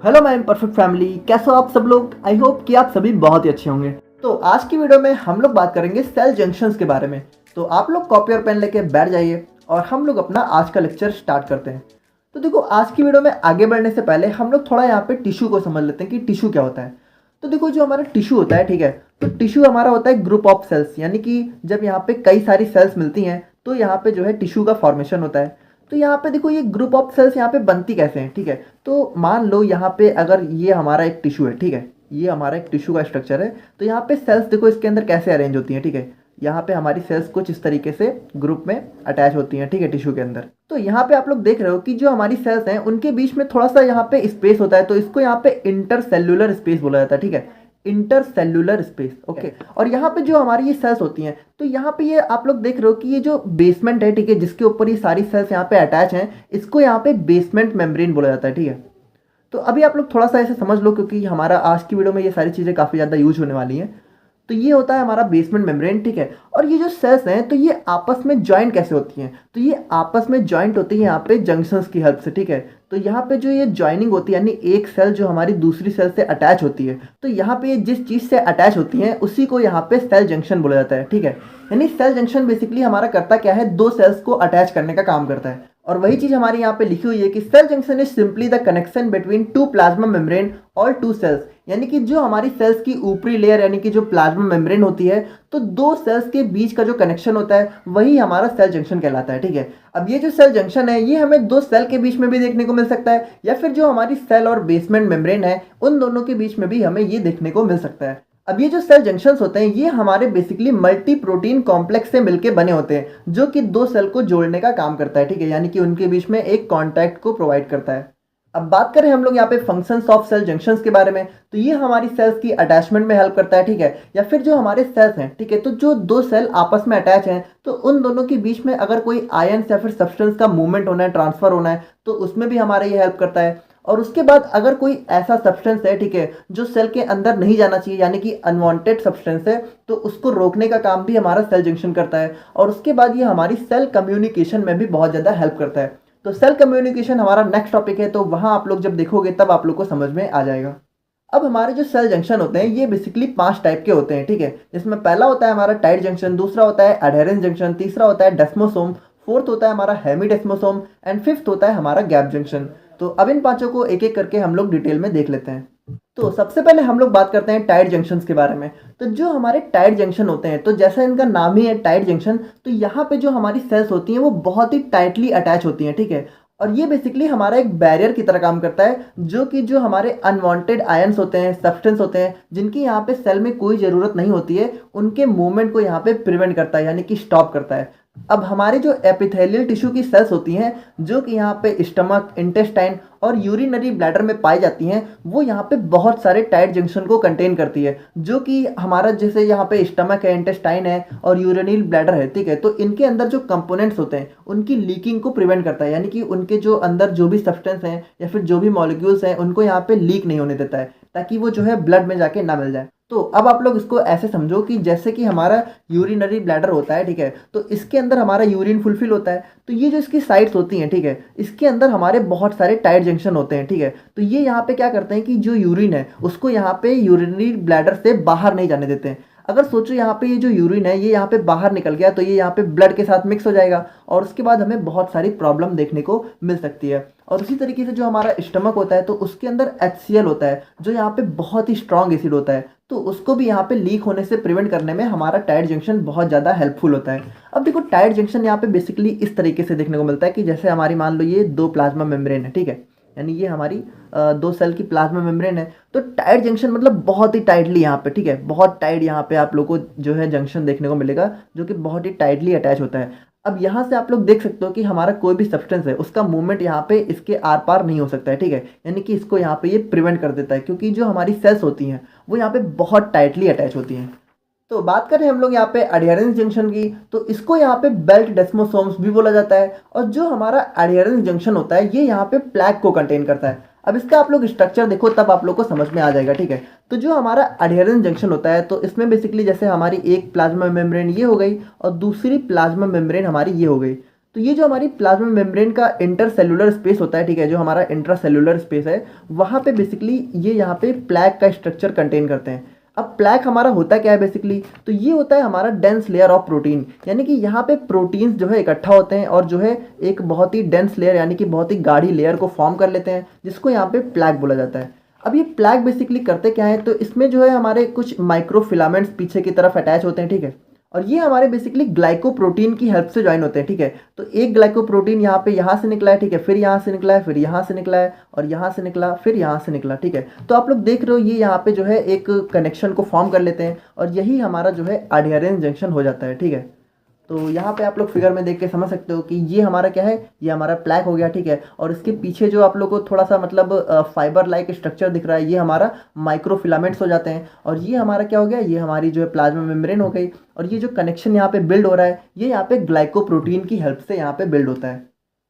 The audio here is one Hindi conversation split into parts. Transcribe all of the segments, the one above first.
हेलो माय परफेक्ट फैमिली, कैसे हो आप सब लोग। आई होप कि आप सभी बहुत ही अच्छे होंगे। तो आज की वीडियो में हम लोग बात करेंगे सेल जंक्शंस के बारे में। तो आप लोग कॉपी और पेन लेके बैठ जाइए और हम लोग अपना आज का लेक्चर स्टार्ट करते हैं। तो देखो, आज की वीडियो में आगे बढ़ने से पहले हम लोग थोड़ा यहाँ पे टिश्यू को समझ लेते हैं कि टिश्यू क्या होता है। तो देखो, जो हमारा टिश्यू होता है, ठीक है, तो टिश्यू हमारा होता है ग्रुप ऑफ सेल्स, यानी कि जब यहाँ पे कई सारी सेल्स मिलती हैं तो यहाँ पे जो है टिश्यू का फॉर्मेशन होता है। तो यहाँ पे देखो, ये ग्रुप ऑफ सेल्स यहाँ पे बनती कैसे हैं, ठीक है। तो मान लो यहाँ पे अगर ये हमारा एक टिश्यू है, ठीक है, ये हमारा एक टिश्यू का स्ट्रक्चर है। तो यहाँ पे सेल्स देखो इसके अंदर कैसे अरेंज होती हैं, ठीक है। यहाँ पे हमारी सेल्स कुछ इस तरीके से ग्रुप में अटैच होती हैं, ठीक है, टिश्यू के अंदर। तो यहाँ पे आप लोग देख रहे हो कि जो हमारी सेल्स हैं उनके बीच में थोड़ा सा यहाँ पे स्पेस होता है, तो इसको यहाँ पे इंटरसेल्यूलर स्पेस बोला जाता है, ठीक है, इंटरसेल्यूलर स्पेस। ओके, और यहाँ पे जो हमारी ये सेल्स होती हैं, तो यहाँ पे ये आप लोग देख रहे हो कि ये जो बेसमेंट है, ठीक है, जिसके ऊपर ये सारी सेल्स यहाँ पे अटैच हैं, इसको यहाँ पे बेसमेंट मेम्ब्रेन बोला जाता है, ठीक है। तो अभी आप लोग थोड़ा सा ऐसे समझ लो, क्योंकि हमारा आज की वीडियो में ये सारी चीज़ें काफ़ी ज़्यादा यूज होने वाली हैं। तो ये होता है हमारा बेसमेंट मेम्ब्रेन, ठीक है। और ये जो सेल्स हैं तो ये आपस में ज्वाइंट कैसे होती हैं, तो ये आपस में ज्वाइंट होती है यहाँ पे जंक्शंस की हेल्प से, ठीक है। तो यहाँ पे जो ये ज्वाइनिंग होती है, यानी एक सेल जो हमारी दूसरी सेल से अटैच होती है, तो यहाँ पे ये जिस चीज़ से अटैच होती हैं उसी को यहाँ पे सेल जंक्शन बोला जाता है, ठीक है। यानी सेल जंक्शन बेसिकली हमारा करता क्या है, दो सेल्स को अटैच करने का काम करता है। और वही चीज हमारे यहाँ पे लिखी हुई है कि cell junction is simply the connection between two plasma membrane और टू सेल्स। यानी कि जो हमारी सेल्स की ऊपरी लेयर यानी कि जो प्लाज्मा मेम्ब्रेन होती है, तो दो सेल्स के बीच का जो कनेक्शन होता है वही हमारा सेल जंक्शन कहलाता है, ठीक है। अब ये जो सेल जंक्शन है ये हमें दो सेल के बीच में भी देखने को मिल सकता है, या फिर जो हमारी सेल और बेसमेंट मेम्ब्रेन है उन दोनों के बीच में भी हमें ये देखने को मिल सकता है। अब ये जो सेल जंक्शंस होते हैं ये हमारे बेसिकली मल्टी प्रोटीन कॉम्प्लेक्स से मिलके बने होते हैं, जो कि दो सेल को जोड़ने का काम करता है, ठीक है, यानी कि उनके बीच में एक कॉन्टैक्ट को प्रोवाइड करता है। अब बात करें हम लोग यहाँ पे फंक्शंस ऑफ सेल जंक्शंस के बारे में, तो ये हमारी सेल्स की अटैचमेंट में हेल्प करता है, ठीक है। या फिर जो हमारे सेल्स हैं, ठीक है, तो जो दो सेल आपस में अटैच हैं तो उन दोनों के बीच में अगर कोई आयन्स या फिर सब्सटेंस का मूवमेंट होना है, ट्रांसफर होना है, तो उसमें भी हमारा ये हेल्प करता है। और उसके बाद अगर कोई ऐसा सब्सटेंस है, ठीक है, जो सेल के अंदर नहीं जाना चाहिए, यानी कि अनवांटेड सब्सटेंस है, तो उसको रोकने का काम भी हमारा सेल जंक्शन करता है। और उसके बाद ये हमारी सेल कम्युनिकेशन में भी बहुत ज़्यादा हेल्प करता है। तो सेल कम्युनिकेशन हमारा नेक्स्ट टॉपिक है, तो वहाँ आप लोग जब देखोगे तब आप लोग को समझ में आ जाएगा। अब हमारे जो सेल जंक्शन होते हैं ये बेसिकली 5 टाइप के होते हैं, ठीक है, जिसमें पहला होता है हमारा टाइट जंक्शन, दूसरा होता है एडहेरेंस जंक्शन, तीसरा होता है डेस्मोसोम, फोर्थ होता है हमारा हेमीडेस्मोसोम एंड फिफ्थ होता है हमारा गैप जंक्शन। तो अब इन पांचों को एक एक करके हम लोग डिटेल में देख लेते हैं। तो सबसे पहले हम लोग बात करते हैं टाइट जंक्शंस के बारे में। तो जो हमारे टाइट जंक्शन होते हैं, तो जैसा इनका नाम ही है टाइट जंक्शन, तो यहाँ पे जो हमारी सेल्स होती हैं वो बहुत ही टाइटली अटैच होती हैं, ठीक है। और ये बेसिकली हमारा एक बैरियर की तरह काम करता है, जो कि जो हमारे अनवांटेड आयंस होते हैं, सब्सटेंस होते हैं, जिनकी यहाँ पे सेल में कोई ज़रूरत नहीं होती है, उनके मूवमेंट को यहाँ पे प्रिवेंट करता है, यानी कि स्टॉप करता है। अब हमारे जो एपिथेलियल टिश्यू की सेल्स होती हैं, जो कि यहाँ पे स्टमक, इंटेस्टाइन और यूरिनरी ब्लैडर में पाई जाती हैं, वो यहाँ पे बहुत सारे टाइट जंक्शन को कंटेन करती है, जो कि हमारा जैसे यहाँ पे स्टमक है, इंटेस्टाइन है और यूरिनरी ब्लैडर है, ठीक है। तो इनके अंदर जो कंपोनेंट्स होते हैं उनकी लीकिंग को प्रिवेंट करता है, यानी कि उनके जो अंदर जो भी सब्सटेंस हैं या फिर जो भी मॉलिक्यूल्स हैं उनको यहाँ पे लीक नहीं होने देता है, ताकि वो जो है ब्लड में जाके ना मिल जाए। तो अब आप लोग इसको ऐसे समझो कि जैसे कि हमारा यूरिनरी ब्लैडर होता है, ठीक है, तो इसके अंदर हमारा यूरिन फुलफिल होता है, तो ये जो इसकी साइड्स होती हैं, ठीक है, इसके अंदर हमारे बहुत सारे टाइट जंक्शन होते हैं, ठीक है। तो ये यहाँ पे क्या करते हैं कि जो यूरिन है उसको यहाँ पे यूरिनरी ब्लैडर से बाहर नहीं जाने देते हैं। अगर सोचो यहाँ पे ये जो यूरिन है ये यहाँ पे बाहर निकल गया, तो ये यहाँ पे ब्लड के साथ मिक्स हो जाएगा और उसके बाद हमें बहुत सारी प्रॉब्लम देखने को मिल सकती है। और उसी तरीके से जो हमारा स्टमक होता है, तो उसके अंदर HCl होता है, जो यहाँ पे बहुत ही स्ट्रॉन्ग एसिड होता है, तो उसको भी यहाँ पे लीक होने से प्रिवेंट करने में हमारा टाइट जंक्शन बहुत ज़्यादा हेल्पफुल होता है। अब देखो, टाइट जंक्शन यहाँ पे बेसिकली इस तरीके से देखने को मिलता है कि जैसे हमारी मान लो ये दो प्लाज्मा मेम्ब्रेन है, ठीक है, यानी ये हमारी दो सेल की प्लाज्मा मेम्ब्रेन है। तो टाइट जंक्शन मतलब बहुत ही टाइटली यहाँ पे, ठीक है, बहुत टाइट यहाँ पे आप लोग को जो है जंक्शन देखने को मिलेगा, जो कि बहुत ही टाइटली अटैच होता है। अब यहाँ से आप लोग देख सकते हो कि हमारा कोई भी सब्सटेंस है उसका मूवमेंट यहाँ पे इसके आर पार नहीं हो सकता है, ठीक है, यानी कि इसको यहाँ पे ये प्रिवेंट कर देता है, क्योंकि जो हमारी सेल्स होती हैं वो यहाँ पे बहुत टाइटली अटैच होती हैं। तो बात करें हम लोग यहाँ पे एडहेरेंस जंक्शन की, तो इसको यहाँ पे बेल्ट डेस्मोसोम्स भी बोला जाता है। और जो हमारा एडहेरेंस जंक्शन होता है ये यहाँ पे प्लैक को कंटेन करता है। अब इसका आप लोग स्ट्रक्चर देखो तब आप लोग को समझ में आ जाएगा, ठीक है। तो जो हमारा एडहेरेंस जंक्शन होता है, तो इसमें बेसिकली जैसे हमारी एक प्लाज्मा मेम्ब्रेन ये हो गई और दूसरी प्लाज्मा मेम्ब्रेन हमारी ये हो गई। तो ये जो हमारी प्लाज्मा मेम्ब्रेन का इंटरसेलुलर स्पेस होता है, ठीक है, जो हमारा इंट्रासेलुलर स्पेस है, वहाँ पे बेसिकली ये यहाँ पे प्लैक का स्ट्रक्चर कंटेन करते हैं। अब प्लैक हमारा होता क्या है बेसिकली, तो ये होता है हमारा डेंस लेयर ऑफ प्रोटीन, यानी कि यहाँ पे प्रोटीन्स जो है इकट्ठा होते हैं और जो है एक बहुत ही डेंस लेयर यानी कि बहुत ही गाढ़ी लेयर को फॉर्म कर लेते हैं, जिसको यहाँ पे प्लैक बोला जाता है। अब ये प्लैक बेसिकली करते क्या है, तो इसमें जो है हमारे कुछ माइक्रो फिलामेंट्स पीछे की तरफ अटैच होते हैं, ठीक है, और ये हमारे बेसिकली ग्लाइकोप्रोटीन की हेल्प से ज्वाइन होते हैं, ठीक है। तो एक ग्लाइकोप्रोटीन यहाँ पे यहाँ से निकला है, ठीक है, फिर यहाँ से निकला है, फिर यहाँ से निकला है, और यहाँ से निकला, फिर यहाँ से निकला, ठीक है। तो आप लोग देख रहे हो ये यहाँ पे जो है एक कनेक्शन को फॉर्म कर लेते हैं और यही हमारा जो है अडहेरेंस जंक्शन हो जाता है, ठीक है। तो यहाँ पे आप लोग फिगर में देख के समझ सकते हो कि ये हमारा क्या है, ये हमारा प्लैक हो गया, ठीक है। और इसके पीछे जो आप लोग को थोड़ा सा मतलब फाइबर लाइक स्ट्रक्चर दिख रहा है, ये हमारा माइक्रोफिलामेंट्स हो जाते हैं। और ये हमारा क्या हो गया, ये हमारी जो है प्लाज्मा मेम्ब्रेन हो गई। और ये जो कनेक्शन यहाँ पे बिल्ड हो रहा है, ये यहाँ पे ग्लाइकोप्रोटीन की हेल्प से यहाँ पे बिल्ड होता है।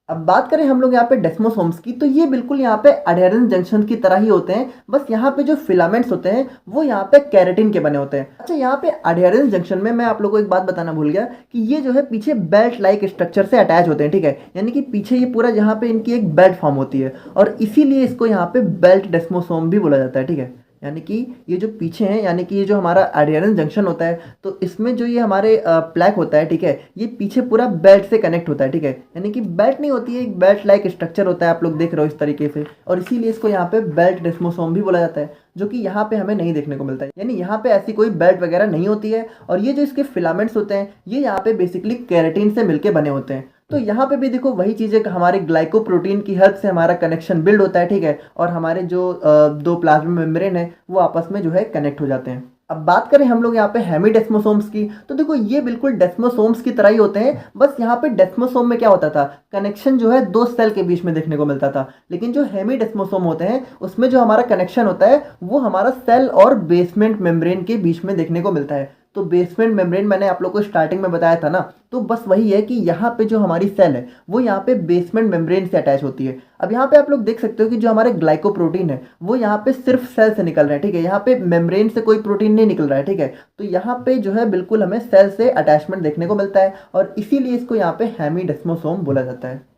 अब बात करें हम लोग यहाँ पे डेस्मोसोम्स की, तो ये बिल्कुल यहाँ पे अडहेरेंस जंक्शन की तरह ही होते हैं, बस यहाँ पे जो फिलामेंट्स होते हैं वो यहाँ पे केराटिन के बने होते हैं। अच्छा, यहाँ पे अडहेरेंस जंक्शन में मैं आप लोगों को एक बात बताना भूल गया कि ये जो है पीछे बेल्ट लाइक स्ट्रक्चर से अटैच होते हैं, ठीक है, यानी कि पीछे ये पूरा यहाँ पे इनकी एक बेल्ट फॉर्म होती है और इसीलिए इसको यहाँ पे बेल्ट डेस्मोसोम भी बोला जाता है, ठीक है। यानी कि ये जो पीछे हैं, यानी कि ये जो हमारा अडहेरेंस जंक्शन होता है, तो इसमें जो ये हमारे प्लैक होता है, ठीक है, ये पीछे पूरा बेल्ट से कनेक्ट होता है, ठीक है, यानी कि बेल्ट नहीं होती है, एक बेल्ट लाइक स्ट्रक्चर होता है, आप लोग देख रहे हो इस तरीके से, और इसीलिए इसको यहाँ पे बेल्ट डेस्मोसोम भी बोला जाता है, जो कि यहाँ पे हमें नहीं देखने को मिलता है, यानी यहाँ पे ऐसी कोई बेल्ट वगैरह नहीं होती है। और ये जो इसके फिलामेंट्स होते हैं, ये यहाँ पे बेसिकली केराटिन से मिलके बने होते हैं। तो यहाँ पे भी देखो वही चीज़ है कि हमारे ग्लाइकोप्रोटीन की हेल्प से हमारा कनेक्शन बिल्ड होता है, ठीक है, और हमारे जो दो प्लाज्मा मेम्ब्रेन है वो आपस में जो है कनेक्ट हो जाते हैं। अब बात करें हम लोग यहाँ पे हेमीडेस्मोसोम्स की, तो देखो ये बिल्कुल डेस्मोसोम्स की तरह ही होते हैं, बस यहाँ पे डेस्मोसोम में क्या होता था, कनेक्शन जो है दो सेल के बीच में देखने को मिलता था, लेकिन जो हेमीडेस्मोसोम होते हैं उसमें जो हमारा कनेक्शन होता है वो हमारा सेल और बेसमेंट मेम्ब्रेन के बीच में देखने को मिलता है। तो बेसमेंट मेम्ब्रेन मैंने आप लोग को स्टार्टिंग में बताया था ना, तो बस वही है कि यहाँ पे जो हमारी सेल है वो यहाँ पे बेसमेंट मेम्ब्रेन से अटैच होती है। अब यहाँ पे आप लोग देख सकते हो कि जो हमारे ग्लाइकोप्रोटीन है वो यहाँ पे सिर्फ सेल से निकल रहे हैं, ठीक है, यहाँ पे मेम्ब्रेन से कोई प्रोटीन नहीं निकल रहा है, ठीक है। तो यहाँ पे जो है बिल्कुल हमें सेल से अटैचमेंट देखने को मिलता है और इसीलिए इसको यहाँ पे हेमीडेस्मोसोम बोला जाता है।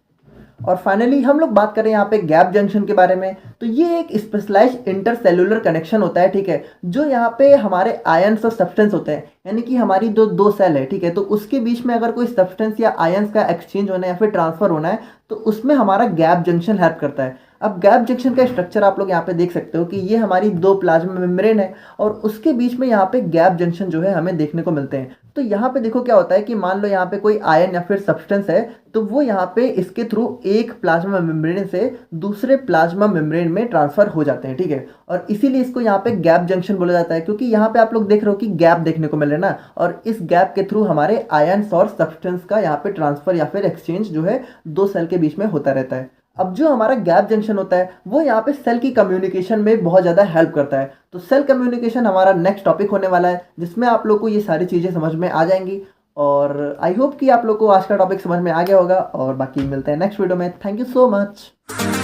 और फाइनली हम लोग बात करें यहाँ पे गैप जंक्शन के बारे में, तो ये एक स्पेशलाइज्ड इंटरसेलुलर कनेक्शन होता है, ठीक है, जो यहाँ पे हमारे आयंस और सब्सटेंस होते हैं, यानी कि हमारी जो दो सेल है, ठीक है, तो उसके बीच में अगर कोई सब्सटेंस या आयंस का एक्सचेंज होना है या फिर ट्रांसफर होना है, तो उसमें हमारा गैप जंक्शन हेल्प करता है। अब गैप जंक्शन का स्ट्रक्चर आप लोग यहाँ पे देख सकते हो कि ये हमारी दो प्लाज्मा मेम्ब्रेन है और उसके बीच में यहाँ पे गैप जंक्शन जो है हमें देखने को मिलते हैं। तो यहाँ पे देखो क्या होता है कि मान लो यहाँ पे कोई आयन या फिर सब्सटेंस है, तो वो यहाँ पे इसके थ्रू एक प्लाज्मा मेम्ब्रेन से दूसरे प्लाज्मा मेम्ब्रेन में ट्रांसफर हो जाते हैं, ठीक है, और इसीलिए इसको यहाँ पे गैप जंक्शन बोला जाता है, क्योंकि यहाँ पे आप लोग देख रहे हो कि गैप देखने को मिल रहा है ना, और इस गैप के थ्रू हमारे आयन्स और सब्सटेंस का यहाँ पे ट्रांसफर या फिर एक्सचेंज जो है दो सेल के बीच में होता रहता है। अब जो हमारा गैप जंक्शन होता है वो यहाँ पे सेल की कम्युनिकेशन में बहुत ज़्यादा हेल्प करता है। तो सेल कम्युनिकेशन हमारा नेक्स्ट टॉपिक होने वाला है, जिसमें आप लोग को ये सारी चीज़ें समझ में आ जाएंगी। और आई होप कि आप लोग को आज का टॉपिक समझ में आ गया होगा, और बाकी मिलते हैं नेक्स्ट वीडियो में। Thank you so much.